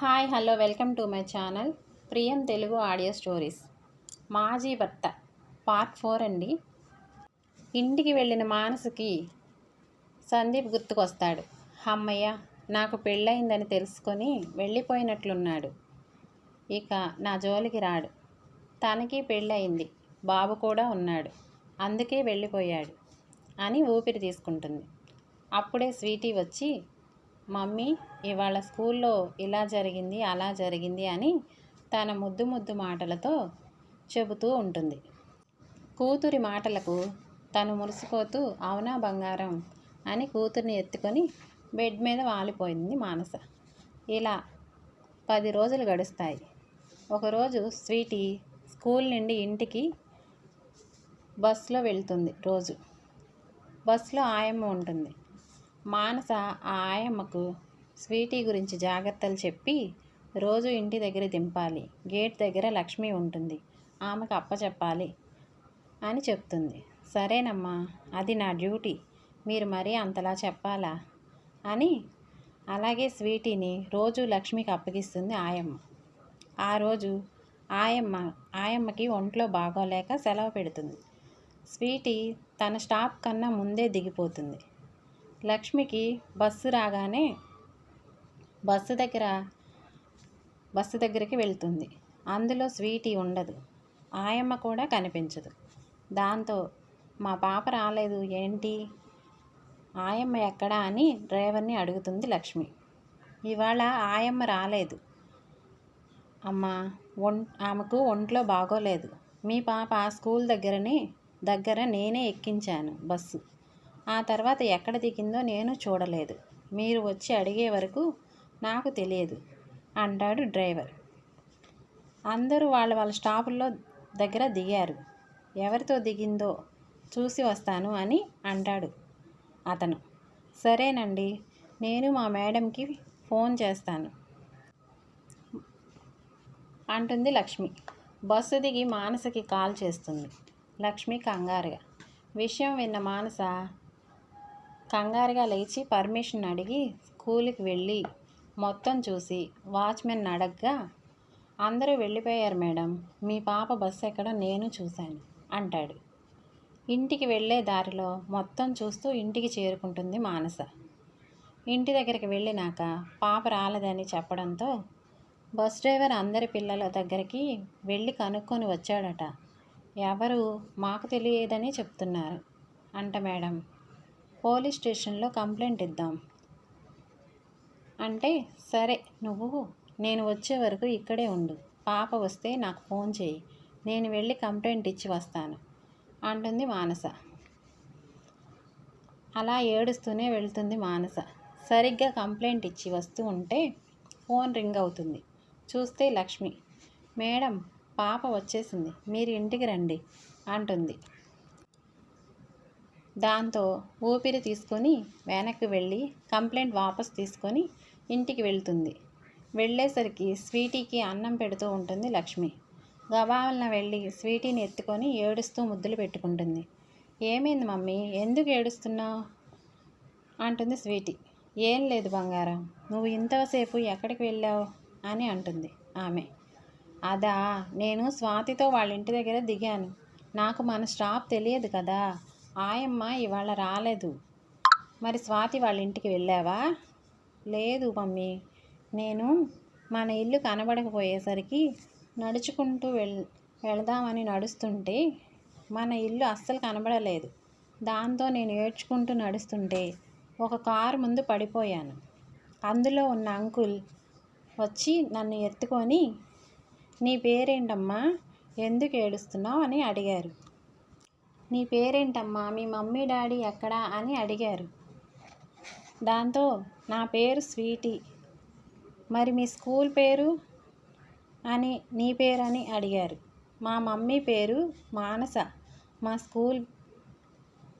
Hi hello welcome to my channel ప్రియం Telugu audio stories. మాజీ భర్త పార్ట్ 4 అండి. ఇంటికి వెళ్ళిన మానసుకి సందీప్ గుర్తుకొస్తాడు. అమ్మయ్య, నాకు పెళ్ళయిందని తెలుసుకొని వెళ్ళిపోయినట్లున్నాడు. ఇక నా జోలికి రాడు. తనకి పెళ్ళయింది, బాబు కూడా ఉన్నాడు, అందుకే వెళ్ళిపోయాడు అని ఊపిరి తీసుకుంటుంది. అప్పుడే స్వీటీ వచ్చి, మమ్మీ ఇవాళ స్కూల్లో ఇలా జరిగింది అలా జరిగింది అని తన ముద్దు ముద్దు మాటలతో చెబుతూ ఉంటుంది. కూతురి మాటలకు తను మురిసిపోతూ అవునా బంగారం అని కూతుర్ని ఎత్తుకొని బెడ్ మీద వాలిపోయింది మానస. ఇలా 10 రోజులు గడుస్తాయి. ఒకరోజు స్వీటీ స్కూల్ నుండి ఇంటికి బస్సులో వెళ్తుంది. రోజు బస్సులో ఆయమ్మ ఉంటుంది. మానస ఆ ఆయమ్మకు స్వీటీ గురించి జాగ్రత్తలు చెప్పి రోజు ఇంటి దగ్గర దింపాలి, గేట్ దగ్గర లక్ష్మి ఉంటుంది, ఆమెకు అప్పచెప్పాలి అని చెప్తుంది. సరేనమ్మా, అది నా డ్యూటీ, మీరు మరీ అంతలా చెప్పాలా అని అలాగే స్వీటీని రోజు లక్ష్మికి అప్పగిస్తుంది ఆయమ్మ. ఆ రోజు ఆయమ్మకి ఒంట్లో బాగోలేక సెలవు పెడుతుంది. స్వీటీ తన స్టాప్ కన్నా ముందే దిగిపోతుంది. లక్ష్మికి బస్సు రాగానే బస్సు దగ్గరికి వెళ్తుంది. అందులో స్వీటీ ఉండదు, ఆయమ్మ కూడా కనిపించదు. దాంతో మా పాప రాలేదు ఏంటి, ఆయమ్మ ఎక్కడా అని డ్రైవర్ని అడుగుతుంది లక్ష్మి. ఇవాళ ఆయమ్మ రాలేదు అమ్మా, ఆమెకు ఒంట్లో బాగోలేదు. మీ పాప స్కూల్ దగ్గర నేనే ఎక్కించాను బస్సు. ఆ తర్వాత ఎక్కడ దిగిందో నేను చూడలేదు. మీరు వచ్చి అడిగే వరకు నాకు తెలియదు అంటాడు డ్రైవర్. అందరూ వాళ్ళ స్టాపుల్లో దగ్గర దిగారు. ఎవరితో దిగిందో చూసి వస్తాను అని అంటాడు అతను. సరేనండి, నేను మా మేడంకి ఫోన్ చేస్తాను అంటుంది లక్ష్మి. బస్సు దిగి మానసకి కాల్ చేస్తుంది లక్ష్మి కంగారుగా. విషయం విన్న మానస కంగారుగా లేచి పర్మిషన్ అడిగి స్కూల్కి వెళ్ళి మొత్తం చూసి వాచ్మెన్ అడగ్గా, అందరూ వెళ్ళిపోయారు మేడం, మీ పాప బస్సు ఎక్కడం నేను చూశాను అంటాడు. ఇంటికి వెళ్ళే దారిలో మొత్తం చూస్తూ ఇంటికి చేరుకుంటుంది మానస. ఇంటి దగ్గరికి వెళ్ళినాక పాప రాలేదని చెప్పడంతో బస్ డ్రైవర్ అందరి పిల్లల దగ్గరికి వెళ్ళి కనుక్కొని వచ్చాడట. ఎవరు మాకు తెలియదని చెప్తున్నారు అంట మేడం. పోలీస్ స్టేషన్లో కంప్లైంట్ ఇద్దాం అంటే, సరే నేను వచ్చే వరకు ఇక్కడే ఉండు, పాప వస్తే నాకు ఫోన్ చేయి, నేను వెళ్ళి కంప్లైంట్ ఇచ్చి వస్తాను అంటుంది మానస. అలా ఏడుస్తూనే వెళ్తుంది మానస. సరిగ్గా కంప్లైంట్ ఇచ్చి వస్తూ ఉంటే ఫోన్ రింగ్ అవుతుంది. చూస్తే లక్ష్మి. మేడం, పాప వచ్చేసింది, మీరు ఇంటికి రండి అంటుంది. దాంతో ఊపిరి తీసుకొని వెనక్కి వెళ్ళి కంప్లైంట్ వాపస్ తీసుకొని ఇంటికి వెళ్తుంది. వెళ్ళేసరికి స్వీటీకి అన్నం పెడుతూ ఉంటుంది లక్ష్మి. గబాలన వెళ్ళి స్వీటీని ఎత్తుకొని ఏడుస్తూ ముద్దులు పెట్టుకుంటుంది. ఏమైంది మమ్మీ, ఎందుకు ఏడుస్తున్నావు అంటుంది స్వీటీ. ఏం లేదు బంగారం, నువ్వు ఇంతసేపు ఎక్కడికి వెళ్ళావు అని అంటుంది ఆమె. అదా, నేను స్వాతితో వాళ్ళ ఇంటి దగ్గర దిగాను, నాకు మన స్టాప్ తెలియదు కదా, ఆయమ్మ ఇవాళ రాలేదు. మరి స్వాతి వాళ్ళ ఇంటికి వెళ్ళావా? లేదు మమ్మీ, నేను మన ఇల్లు కనబడకపోయేసరికి నడుచుకుంటూ వెళదామని నడుస్తుంటే మన ఇల్లు అస్సలు కనబడలేదు. దాంతో నేను ఏడ్చుకుంటూ నడుస్తుంటే ఒక కారు ముందు పడిపోయాను. అందులో ఉన్న అంకుల్ వచ్చి నన్ను ఎత్తుకొని, నీ పేరేంటమ్మా, ఎందుకు ఏడుస్తున్నావు అని అడిగారు. నీ పేరేంటమ్మా, మీ మమ్మీ డాడీ ఎక్కడా అని అడిగారు. దాంతో నా పేరు స్వీటీ, మరి మీ స్కూల్ పేరు అని, నీ పేరు అని అడిగారు. మా మమ్మీ పేరు మానస, మా స్కూల్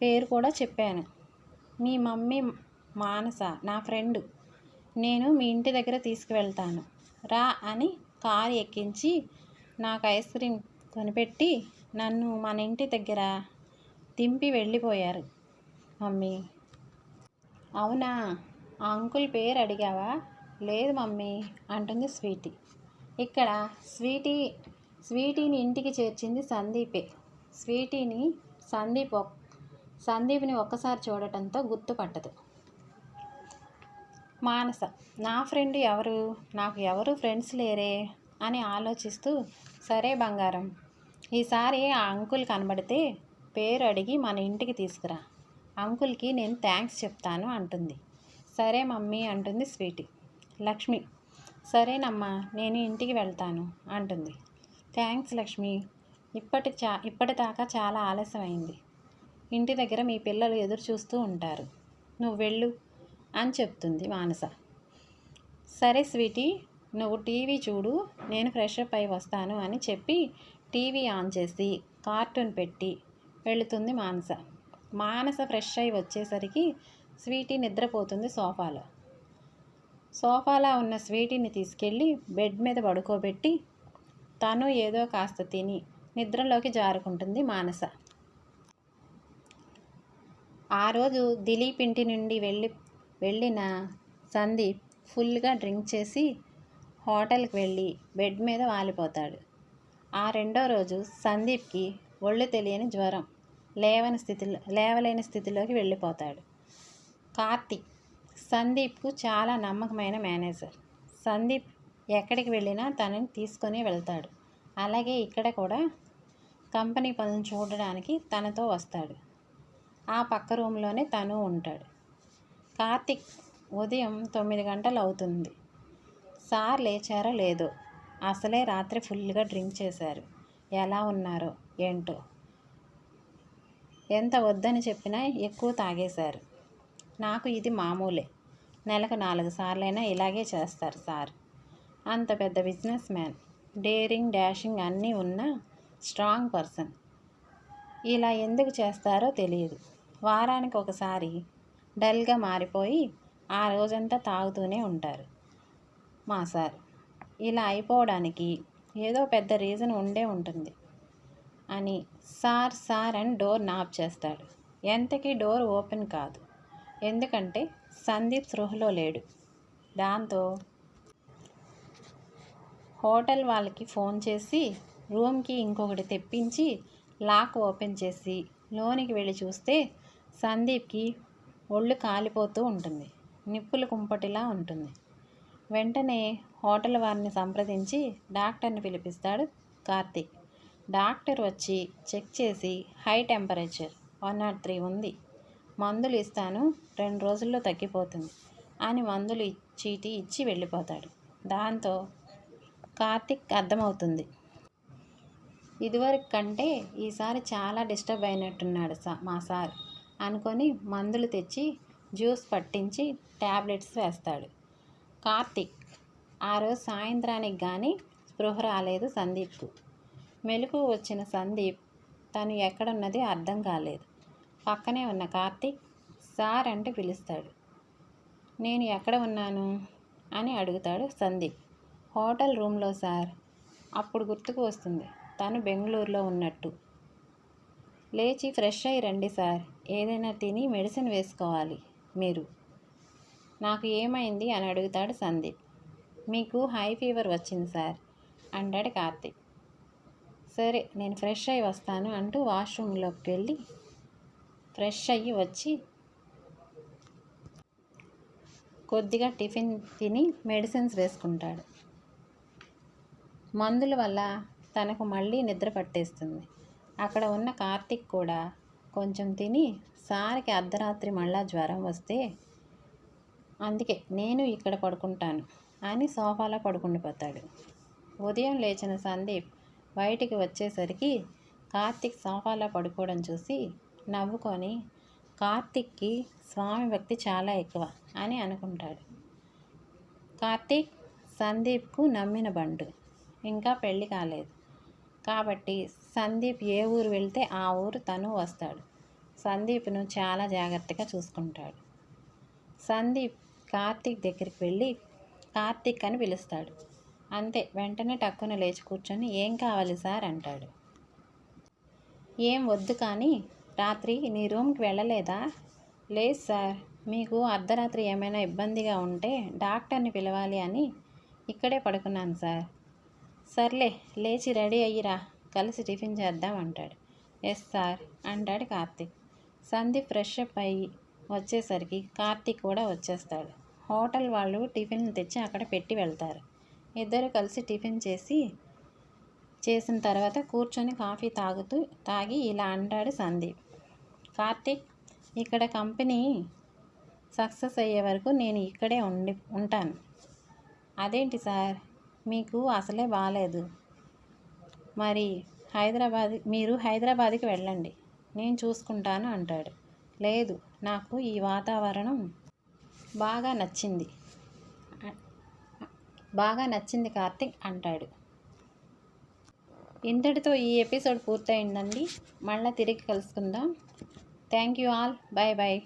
పేరు కూడా చెప్పాను. మీ మమ్మీ మానస నా ఫ్రెండు, నేను మీ ఇంటి దగ్గర తీసుకువెళ్తాను రా అని కారు ఎక్కించి నాకు ఐస్ క్రీమ్ కొనిపెట్టి నన్ను మన ఇంటి దగ్గర దింపి వెళ్ళిపోయారు మమ్మీ. అవునా, ఆ అంకుల్ పేరు అడిగావా? లేదు మమ్మీ అంటుంది స్వీటీ. ఇక్కడ స్వీటీని ఇంటికి చేర్చింది సందీపే. సందీప్ని ఒక్కసారి చూడటంతో గుర్తుపట్టదు. మానస, నా ఫ్రెండ్ ఎవరు? నాకు ఎవరు ఫ్రెండ్స్ లేరే అని ఆలోచిస్తూ, సరే బంగారం, ఈసారి ఆ అంకుల్ కనబడితే పేరు అడిగి మన ఇంటికి తీసుకురా, అంకుల్కి నేను థ్యాంక్స్ చెప్తాను అంటుంది. సరే మమ్మీ అంటుంది స్వీటీ. లక్ష్మి, సరేనమ్మా, నేను ఇంటికి వెళ్తాను అంటుంది. థ్యాంక్స్ లక్ష్మి, ఇప్పటిదాకా చాలా ఆలస్యమైంది. ఇంటి దగ్గర మీ పిల్లలు ఎదురు చూస్తూ ఉంటారు, నువ్వు వెళ్ళు అని చెప్తుంది మానస. సరే స్వీటీ, నువ్వు టీవీ చూడు, నేను ఫ్రెష్ అప్ అయి వస్తాను అని చెప్పి టీవీ ఆన్ చేసి కార్టూన్ పెట్టి వెళుతుంది మానస. మానస ఫ్రెష్ అయి వచ్చేసరికి స్వీటీ నిద్రపోతుంది సోఫాలో ఉన్న స్వీటీని తీసుకెళ్ళి బెడ్ మీద పడుకోబెట్టి తను ఏదో కాస్త తిని నిద్రలోకి జారుకుంటుంది మానస. ఆ రోజు దిలీప్ ఇంటి నుండి వెళ్ళిన సందీప్ ఫుల్గా డ్రింక్ చేసి హోటల్కి వెళ్ళి బెడ్ మీద వాలిపోతాడు. ఆ రెండో రోజు సందీప్కి ఒళ్ళు తెలియని జ్వరం, లేవలేని స్థితిలోకి వెళ్ళిపోతాడు. కార్తిక్ సందీప్కు చాలా నమ్మకమైన మేనేజర్. సందీప్ ఎక్కడికి వెళ్ళినా తనని తీసుకొని వెళ్తాడు. అలాగే ఇక్కడ కూడా కంపెనీ పనులు చూడడానికి తనతో వస్తాడు. ఆ పక్క రూమ్లోనే తను ఉంటాడు. కార్తిక్ ఉదయం 9 గంటలు అవుతుంది. సార్ లేచారో లేదో, అసలే రాత్రి ఫుల్గా డ్రింక్ చేశారు. ఎలా ఉన్నారో ఏంటో, ఎంత వద్దని చెప్పినా ఎక్కువ తాగేశారు. నాకు ఇది మామూలే, నెలకు 4 సార్లైనా ఇలాగే చేస్తారు సార్. అంత పెద్ద బిజినెస్ మ్యాన్, డేరింగ్ డాషింగ్ అన్నీ ఉన్న స్ట్రాంగ్ పర్సన్ ఇలా ఎందుకు చేస్తారో తెలియదు. వారానికి ఒకసారి డల్గా మారిపోయి ఆ రోజంతా తాగుతూనే ఉంటారు మా సార్. ఇలా అయిపోవడానికి ఏదో పెద్ద రీజన్ ఉండే ఉంటుంది అని సార్ అని డోర్ నాక్ చేస్తాడు. ఎంతకీ డోర్ ఓపెన్ కాదు, ఎందుకంటే సందీప్ స్పృహలో లేడు. దాంతో హోటల్ వాళ్ళకి ఫోన్ చేసి రూమ్కి ఇంకొకటి తెప్పించి లాక్ ఓపెన్ చేసి లోనికి వెళ్ళి చూస్తే సందీప్కి ఒళ్ళు కాలిపోతూ ఉంటుంది, నిప్పుల కుంపటిలా ఉంటుంది. వెంటనే హోటల్ వారిని సంప్రదించి డాక్టర్ని పిలిపిస్తాడు కార్తిక్. డాక్టర్ వచ్చి చెక్ చేసి హై టెంపరేచర్ 103 ఉంది, మందులు ఇస్తాను, 2 రోజుల్లో తగ్గిపోతుంది అని మందులు చీటీ ఇచ్చి వెళ్ళిపోతాడు. దాంతో కార్తిక్ అర్థమవుతుంది, ఇదివరకు కంటే ఈసారి చాలా డిస్టర్బ్ అయినట్టున్నాడు మా సార్ అనుకొని మందులు తెచ్చి జ్యూస్ పట్టించి ట్యాబ్లెట్స్ వేస్తాడు. కార్తిక్ ఆ రోజు సాయంత్రానికి కానీ స్పృహ రాలేదు సందీప్కు. మెలకు వచ్చిన సందీప్ తను ఎక్కడున్నది అర్థం కాలేదు. పక్కనే ఉన్న కార్తిక్ సార్ అంటే పిలుస్తాడు. నేను ఎక్కడ ఉన్నాను అని అడుగుతాడు సందీప్. హోటల్ రూమ్లో సార్. అప్పుడు గుర్తుకు వస్తుంది తను బెంగళూరులో ఉన్నట్టు. లేచి ఫ్రెష్ అయ్యి రండి సార్, ఏదైనా తిని మెడిసిన్ వేసుకోవాలి మీరు. నాకు ఏమైంది అని అడుగుతాడు సందీప్. మీకు హై ఫీవర్ వచ్చింది సార్ అంటాడు కార్తిక్. సరే నేను ఫ్రెష్ అయ్యి వస్తాను అంటూ వాష్రూమ్లోకి వెళ్ళి ఫ్రెష్ అయ్యి వచ్చి కొద్దిగా టిఫిన్ తిని మెడిసిన్స్ వేసుకుంటాడు. మందుల వల్ల తనకు మళ్ళీ నిద్ర పట్టేస్తుంది. అక్కడ ఉన్న కార్తిక్ కూడా కొంచెం తిని సార్కి అర్ధరాత్రి మళ్ళా జ్వరం వస్తే అందుకే నేను ఇక్కడ పడుకుంటాను అని సోఫాలో పడుకుండిపోతాడు. ఉదయం లేచిన సందీప్ బయటికి వచ్చేసరికి కార్తిక్ సోఫాలో పడుకోవడం చూసి నవ్వుకొని కార్తిక్కి స్వామి భక్తి చాలా ఎక్కువ అని అనుకుంటాడు. కార్తిక్ సందీప్కు నమ్మిన బండు, ఇంకా పెళ్ళి కాలేదు కాబట్టి సందీప్ ఏ ఊరు వెళ్తే ఆ ఊరు తను వస్తాడు. సందీప్ను చాలా జాగ్రత్తగా చూసుకుంటాడు. సందీప్ కార్తిక్ దగ్గరికి వెళ్ళి కార్తిక్ అని పిలుస్తాడు. అంతే, వెంటనే టక్కున లేచి కూర్చొని ఏం కావాలి సార్ అంటాడు. ఏం వద్దు కానీ రాత్రి నీ రూమ్కి వెళ్ళలేదా? లేదు సార్, మీకు అర్ధరాత్రి ఏమైనా ఇబ్బందిగా ఉంటే డాక్టర్ని పిలవాలి అని ఇక్కడే పడుకున్నాను సార్. సర్లే లేచి రెడీ అయ్యిరా, కలిసి టిఫిన్ చేద్దాం అంటాడు. ఎస్ సార్ అంటాడు కార్తీక్. సందీప్ ఫ్రెష్ అప్ అయ్యి వచ్చేసరికి కార్తీక్ కూడా వచ్చేస్తాడు. హోటల్ వాళ్ళు టిఫిన్ తెచ్చి అక్కడ పెట్టి వెళ్తారు. ఇద్దరు కలిసి టిఫిన్ చేసిన తర్వాత కూర్చొని కాఫీ తాగి ఇలా అంటాడు సందీప్. కార్తీక్, ఇక్కడ కంపెనీ సక్సెస్ అయ్యే వరకు నేను ఇక్కడే ఉంటాను. అదేంటి సార్, మీకు అసలే బాగాలేదు. మరి మీరు హైదరాబాద్కి వెళ్ళండి, నేను చూసుకుంటాను అంటాడు. లేదు, నాకు ఈ వాతావరణం బాగా నచ్చింది కార్తీక్ అంటాడు. ఇంతటితో ఈ ఎపిసోడ్ పూర్తయిందండి. మళ్ళీ తిరిగి కలుసుకుందాం. Thank you all. Bye bye.